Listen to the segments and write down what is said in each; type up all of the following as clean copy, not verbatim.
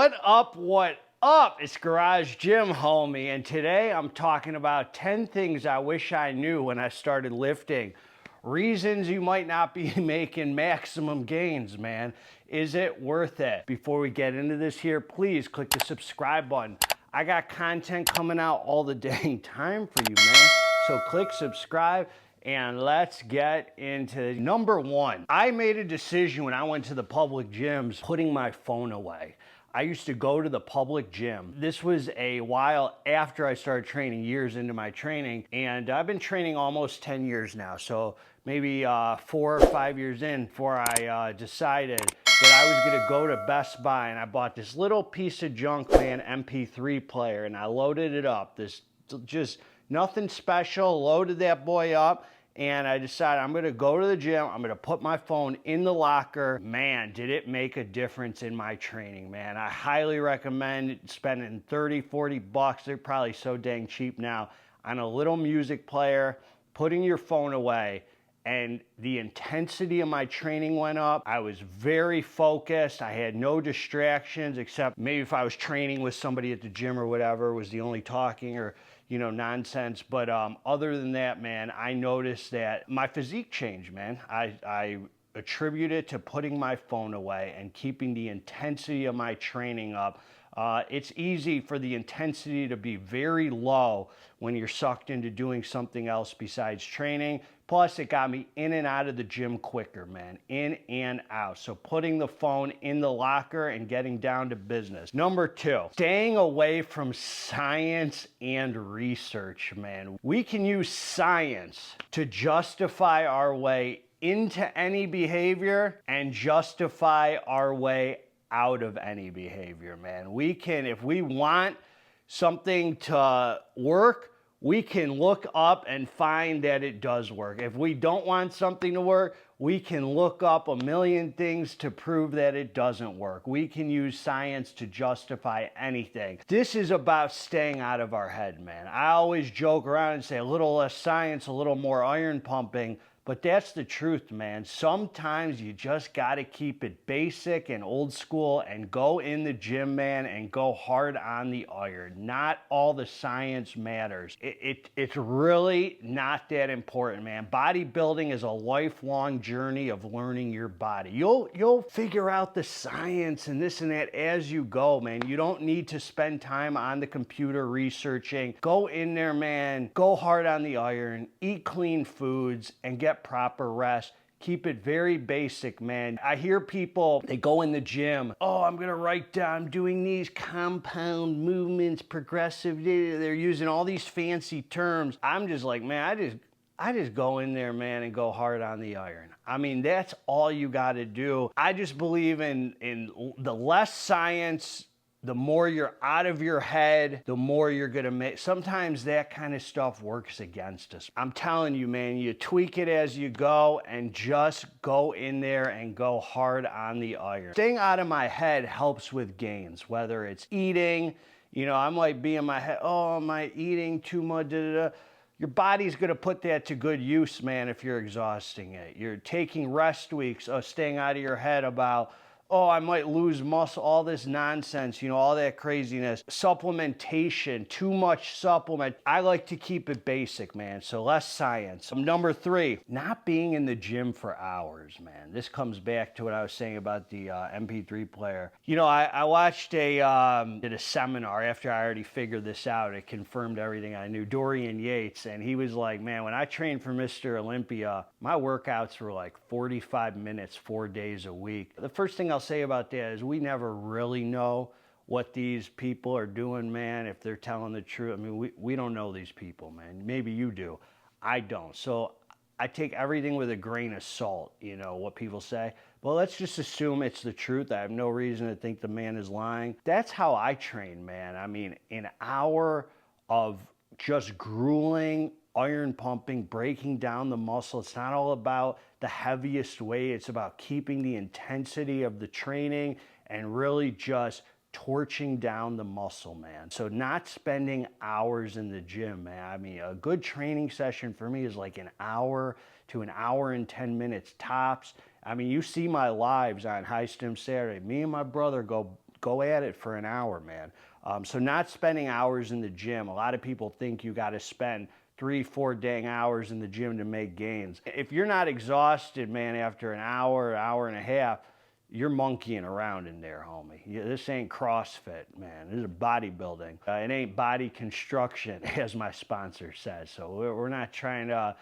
What up, what up? It's Garage Gym Homie, and today I'm talking about 10 things I wish I knew when I started lifting. Reasons you might not be making maximum gains, man. Is it worth it? Before we get into this here, please click the subscribe button. I got content coming out all the dang time for you, man. So click subscribe. And let's get into number one. I made a decision when I went to the public gyms, putting my phone away. I used to go to the public gym. This was a while after I started training, years into my training, and I've been training almost 10 years now. So maybe 4 or 5 years in before I decided that I was gonna go to Best Buy, and I bought this little piece of junk, man, MP3 player, and I loaded it up. This just nothing special, loaded that boy up, and I decided I'm gonna go to the gym, I'm gonna put my phone in the locker. Man, did it make a difference in my training, man. I highly recommend spending 30, 40 bucks, they're probably so dang cheap now, on a little music player, putting your phone away, and the intensity of my training went up. I was very focused. I had no distractions, except maybe if I was training with somebody at the gym or whatever, was the only talking or, you know, nonsense. But other than that, man, I noticed that my physique changed, man. I attribute it to putting my phone away and keeping the intensity of my training up. It's easy for the intensity to be very low when you're sucked into doing something else besides training. Plus, it got me in and out of the gym quicker, man. In and out. So putting the phone in the locker and getting down to business. Number two, staying away from science and research, man. We can use science to justify our way into any behavior and justify our way out of any behavior, man. We can, if we want something to work, we can look up and find that it does work. If we don't want something to work, we can look up a million things to prove that it doesn't work. We can use science to justify anything. This is about staying out of our head, man. I always joke around and say a little less science, a little more iron pumping. But that's the truth, man. Sometimes you just gotta keep it basic and old school and go in the gym, man, and go hard on the iron. Not all the science matters. It's really not that important, man. Bodybuilding is a lifelong journey of learning your body. You'll figure out the science and this and that as you go, man. You don't need to spend time on the computer researching. Go in there, man. Go hard on the iron. Eat clean foods and get proper rest. Keep it very basic, man. I hear people, they go in the gym, oh, I'm gonna write down, I'm doing these compound movements, progressive, they're using all these fancy terms. I'm just like, man, I just go in there, man, and go hard on the iron. I mean, that's all you gotta do. I just believe in the less science, the more you're out of your head, the more you're gonna make. Sometimes that kind of stuff works against us. I'm telling you, man, you tweak it as you go and just go in there and go hard on the iron. Staying out of my head helps with gains, whether it's eating, you know, I might be in my head, oh, am I eating too much, da, da, da. Your body's gonna put that to good use, man, if you're exhausting it. You're taking rest weeks, staying out of your head about, oh, I might lose muscle, all this nonsense, you know, all that craziness. Supplementation, too much supplement. I like to keep it basic, man, so less science. Number three, not being in the gym for hours, man. This comes back to what I was saying about the MP3 player. You know, I watched did a seminar after I already figured this out. It confirmed everything I knew. Dorian Yates, and he was like, man, when I trained for Mr. Olympia, my workouts were like 45 minutes, 4 days a week. The first thing I'll say about that is we never really know what these people are doing, man, if they're telling the truth. I mean, we don't know these people, man. Maybe you do. I don't. So I take everything with a grain of salt, you know, what people say. Well, let's just assume it's the truth. I have no reason to think the man is lying. That's how I train, man. I mean, an hour of just grueling iron pumping, breaking down the muscle. It's not all about the heaviest weight. It's about keeping the intensity of the training and really just torching down the muscle, man. So not spending hours in the gym, man. I mean, a good training session for me is like an hour to an hour and 10 minutes tops. I mean, you see my lives on High Stim Saturday. Me and my brother go go at it for an hour, man. So not spending hours in the gym. A lot of people think you got to spend 3-4 dang hours in the gym to make gains. If you're not exhausted, man, after an hour, hour and a half, you're monkeying around in there, homie. This ain't CrossFit, man. This is bodybuilding. It ain't body construction, as my sponsor says. So we're not trying to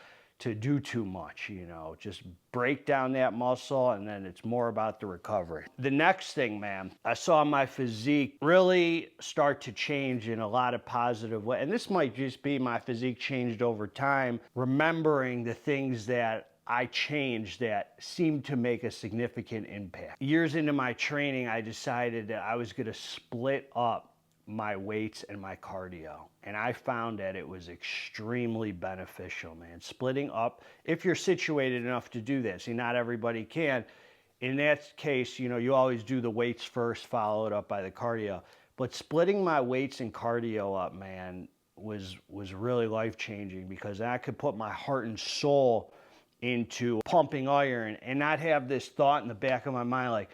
do too much, you know. Just break down that muscle, and then it's more about the recovery. The next thing, man, I saw my physique really start to change in a lot of positive ways. And this might just be my physique changed over time, remembering the things that I changed that seemed to make a significant impact. Years into my training, I decided that I was gonna split up my weights and my cardio. And I found that it was extremely beneficial, man. Splitting up, if you're situated enough to do this, see, not everybody can. In that case, you know, you always do the weights first, followed up by the cardio. But splitting my weights and cardio up, man, was really life-changing, because I could put my heart and soul into pumping iron and not have this thought in the back of my mind like,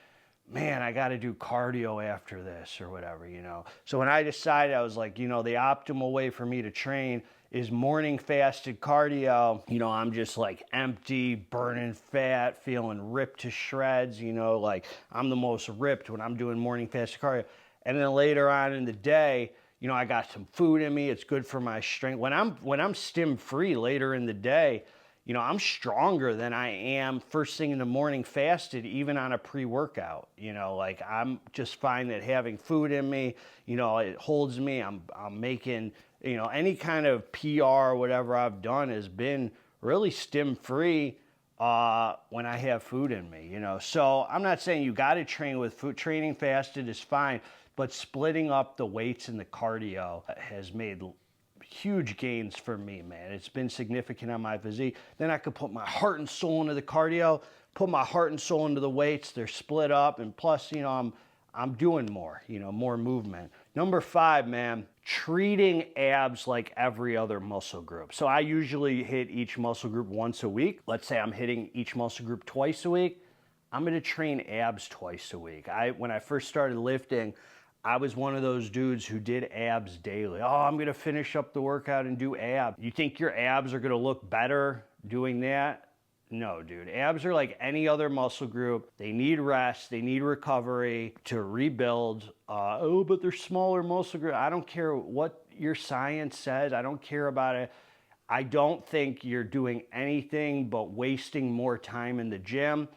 man, I got to do cardio after this or whatever, you know. So when I decided, I was like, you know, the optimal way for me to train is morning fasted cardio. You know, I'm just like empty, burning fat, feeling ripped to shreds, you know, like I'm the most ripped when I'm doing morning fasted cardio. And then later on in the day, you know, I got some food in me. It's good for my strength. When I'm stim free later in the day, you know, I'm stronger than I am first thing in the morning fasted, even on a pre-workout. You know, like I'm just find that having food in me, you know, it holds me. I'm making, you know, any kind of PR or whatever I've done has been really stim-free when I have food in me, you know. So I'm not saying you got to train with food. Training fasted is fine, but splitting up the weights and the cardio has made huge gains for me, man. It's been significant on my physique. Then I could put my heart and soul into the cardio, put my heart and soul into the weights. They're split up, and plus, you know, I'm doing more, you know, more movement. Number 5, man, treating abs like every other muscle group. So I usually hit each muscle group once a week. Let's say I'm hitting each muscle group twice a week. I'm gonna train abs twice a week. When I first started lifting, I was one of those dudes who did abs daily. Oh, I'm gonna finish up the workout and do abs. You think your abs are gonna look better doing that? No, dude. Abs are like any other muscle group. They need rest, they need recovery to rebuild. Oh, but they're smaller muscle group. I don't care what your science says. I don't care about it. I don't think you're doing anything but wasting more time in the gym.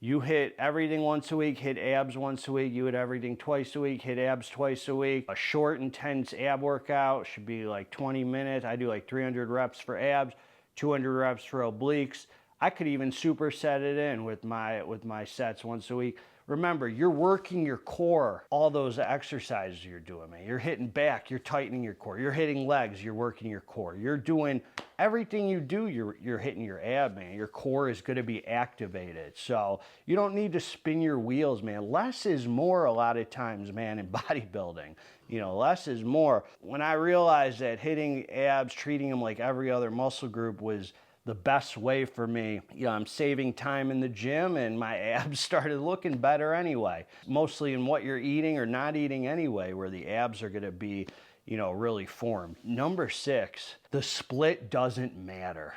You hit everything once a week, hit abs once a week. You hit everything twice a week, hit abs twice a week. A short, intense ab workout should be like 20 minutes. I do like 300 reps for abs, 200 reps for obliques. I could even superset it in with my sets once a week. Remember, you're working your core, all those exercises you're doing, man. You're hitting back, you're tightening your core. You're hitting legs, you're working your core. You're doing everything you do, you're hitting your ab, man. Your core is gonna be activated. So you don't need to spin your wheels, man. Less is more a lot of times, man, in bodybuilding. You know, less is more. When I realized that hitting abs, treating them like every other muscle group was the best way for me, you know, I'm saving time in the gym and my abs started looking better anyway. Mostly in what you're eating or not eating anyway, where the abs are gonna be, you know, really formed. Number 6, the split doesn't matter.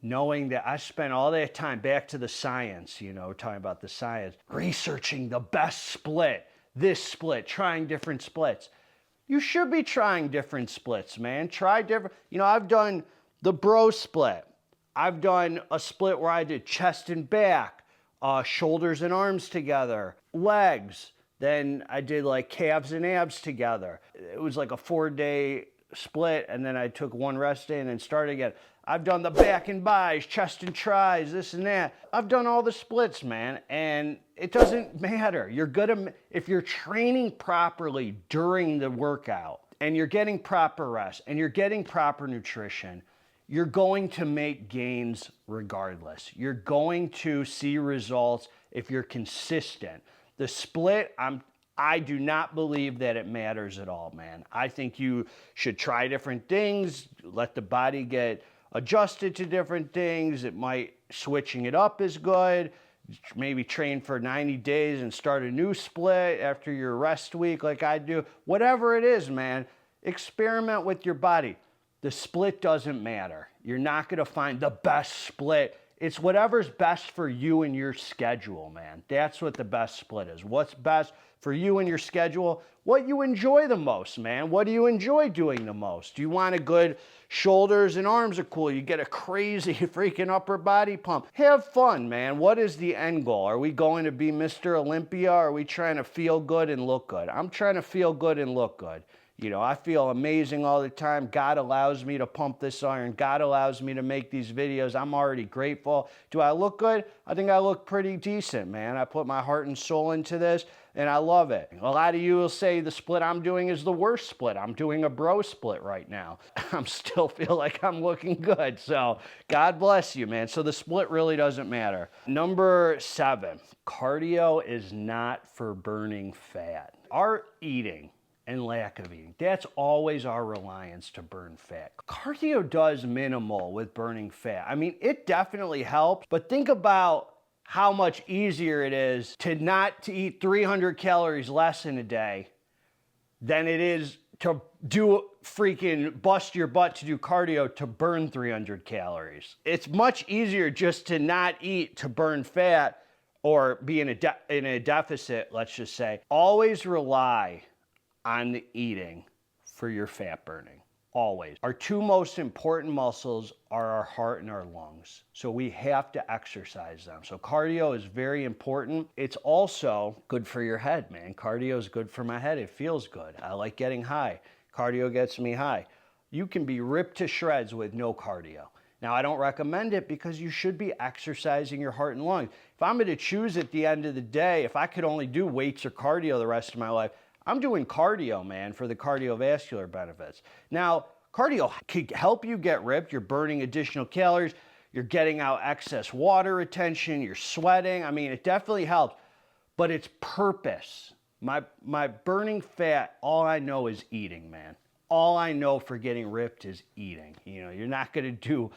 Knowing that I spent all that time, back to the science, you know, talking about the science, researching the best split, this split, trying different splits. You should be trying different splits, man. Try different, you know, I've done the bro split. I've done a split where I did chest and back, shoulders and arms together, legs. Then I did like calves and abs together. It was like a 4-day split, and then I took one rest day and then started again. I've done the back and buys, chest and tries, this and that. I've done all the splits, man, and it doesn't matter. You're gonna, if you're training properly during the workout and you're getting proper rest and you're getting proper nutrition, you're going to make gains regardless. You're going to see results if you're consistent. The split, I do not believe that it matters at all, man. I think you should try different things, let the body get adjusted to different things. It might, switching it up is good. maybe train for 90 days and start a new split after your rest week like I do. Whatever it is, man, experiment with your body. The split doesn't matter. You're not going to find the best split. It's whatever's best for you and your schedule, man. That's what the best split is. What's best for you and your schedule? What you enjoy the most, man. What do you enjoy doing the most? Do you want a good shoulders and arms are cool? You get a crazy freaking upper body pump. Have fun, man. What is the end goal? Are we going to be Mr. Olympia? Or are we trying to feel good and look good? I'm trying to feel good and look good. You know, I feel amazing all the time. God allows me to pump this iron. God allows me to make these videos. I'm already grateful. Do I look good? I think I look pretty decent, man. I put my heart and soul into this, and I love it. A lot of you will say the split I'm doing is the worst split. I'm doing a bro split right now. I still feel like I'm looking good. So God bless you, man. So the split really doesn't matter. Number 7, cardio is not for burning fat. Our eating and lack of eating, that's always our reliance to burn fat. Cardio does minimal with burning fat. I mean, it definitely helps, but think about how much easier it is to eat 300 calories less in a day than it is to bust your butt to do cardio to burn 300 calories. It's much easier just to not eat to burn fat or be in a deficit, let's just say. Always rely on the eating for your fat burning. Always. Our 2 most important muscles are our heart and our lungs. So we have to exercise them. So cardio is very important. It's also good for your head, man. Cardio is good for my head. It feels good. I like getting high. Cardio gets me high. You can be ripped to shreds with no cardio. Now, I don't recommend it because you should be exercising your heart and lungs. If I'm going to choose at the end of the day, if I could only do weights or cardio the rest of my life, I'm doing cardio, man, for the cardiovascular benefits. Now, cardio could help you get ripped. You're burning additional calories. You're getting out excess water retention. You're sweating. I mean, it definitely helps, but it's purpose. My burning fat, all I know is eating, man. All I know for getting ripped is eating. You know, you're not going to do,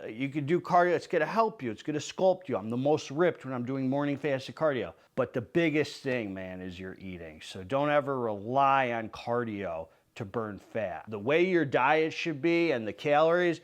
you can do cardio. It's going to help you. It's going to sculpt you. I'm the most ripped when I'm doing morning fasted cardio. But the biggest thing, man, is your eating. So don't ever rely on cardio to burn fat. The way your diet should be and the calories,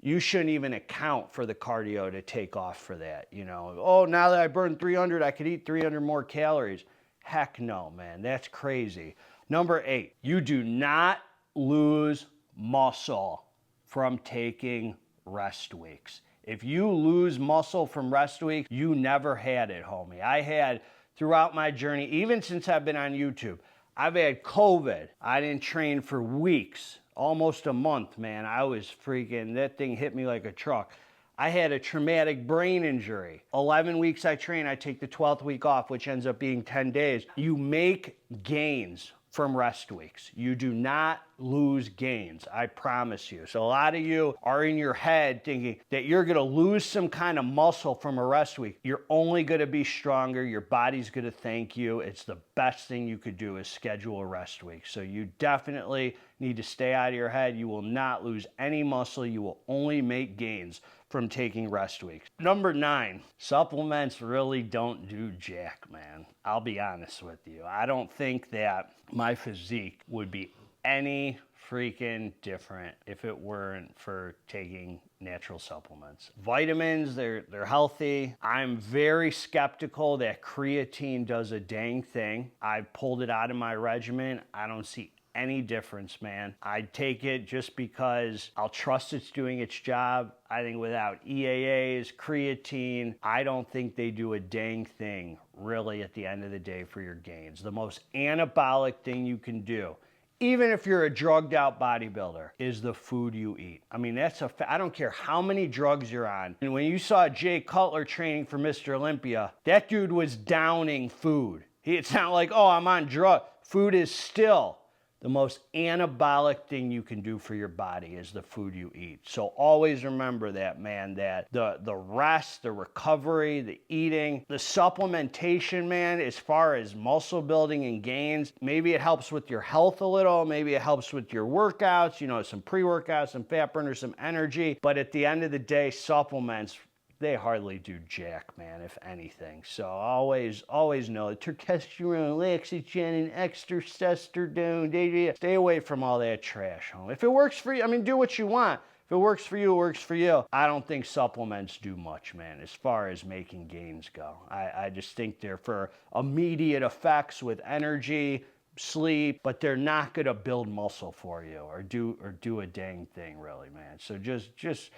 you shouldn't even account for the cardio to take off for that. You know, oh, now that I burned 300, I could eat 300 more calories. Heck no, man. That's crazy. Number 8, you do not lose muscle from taking rest weeks. If you lose muscle from rest weeks, you never had it, homie. I had throughout my journey, even since I've been on YouTube, I've had COVID. I didn't train for weeks, almost a month, man. I was freaking, that thing hit me like a truck. I had a traumatic brain injury. 11 weeks I train, I take the 12th week off, which ends up being 10 days. You make gains from rest weeks. You do not lose gains, I promise you. So a lot of you are in your head thinking that you're gonna lose some kind of muscle from a rest week. You're only gonna be stronger. Your body's gonna thank you. It's the best thing you could do is schedule a rest week. So you definitely need to stay out of your head. You will not lose any muscle. You will only make gains from taking rest weeks. Number 9, supplements really don't do jack, man. I'll be honest with you. I don't think that my physique would be any freaking different if it weren't for taking natural supplements. Vitamins, they're healthy. I'm very skeptical that creatine does a dang thing. I've pulled it out of my regimen. I don't see any difference, man. I take it just because I'll trust it's doing its job. I think without EAAs, creatine, I don't think they do a dang thing really at the end of the day for your gains. The most anabolic thing you can do, even if you're a drugged out bodybuilder, is the food you eat. I mean, I don't care how many drugs you're on. And when you saw Jay Cutler training for Mr. Olympia, that dude was downing food. It's not like, oh, I'm on drug. Food is still the most anabolic thing you can do for your body is the food you eat. So always remember that, man, that the rest, the recovery, the eating, the supplementation, man, as far as muscle building and gains, maybe it helps with your health a little, maybe it helps with your workouts, you know, some pre-workouts, some fat burners, some energy. But at the end of the day, supplements, they hardly do jack, man, if anything. So always know testosterone, laxogen, and extra testosterone. Stay away from all that trash, home. If it works for you, I mean, do what you want. If it works for you, it works for you. I don't think supplements do much, man, as far as making gains go. I just think they're for immediate effects with energy, sleep, but they're not gonna build muscle for you or do a dang thing, really, man. So just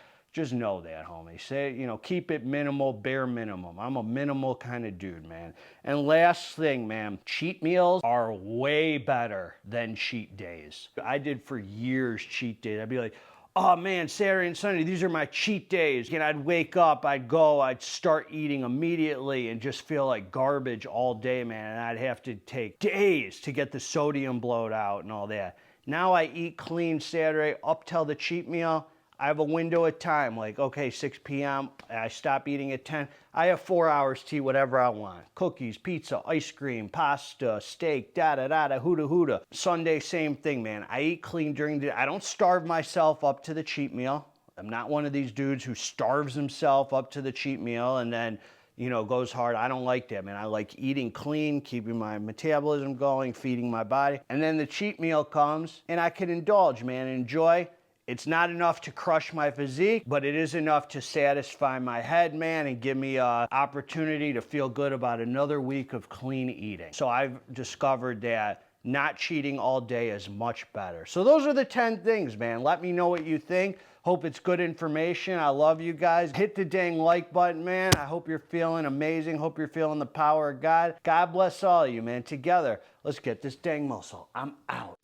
know that, homie. Say, you know, keep it minimal, bare minimum. I'm a minimal kind of dude, man. And last thing, man, cheat meals are way better than cheat days. I did for years cheat days. I'd be like, oh man, Saturday and Sunday, these are my cheat days. You know, I'd wake up, I'd start eating immediately and just feel like garbage all day, man. And I'd have to take days to get the sodium blowed out and all that. Now I eat clean Saturday up till the cheat meal. I have a window of time, like, okay, 6 p.m., I stop eating at 10. I have 4 hours to eat whatever I want. Cookies, pizza, ice cream, pasta, steak, da-da-da-da, huda-huda. Sunday, same thing, man. I eat clean during the day. I don't starve myself up to the cheat meal. I'm not one of these dudes who starves himself up to the cheat meal and then, you know, goes hard. I don't like that, man. I like eating clean, keeping my metabolism going, feeding my body. And then the cheat meal comes, and I can indulge, man, enjoy. It's not enough to crush my physique, but it is enough to satisfy my head, man, and give me an opportunity to feel good about another week of clean eating. So I've discovered that not cheating all day is much better. So those are the 10 things, man. Let me know what you think. Hope it's good information. I love you guys. Hit the dang like button, man. I hope you're feeling amazing. Hope you're feeling the power of God. God bless all of you, man. Together, let's get this dang muscle. I'm out.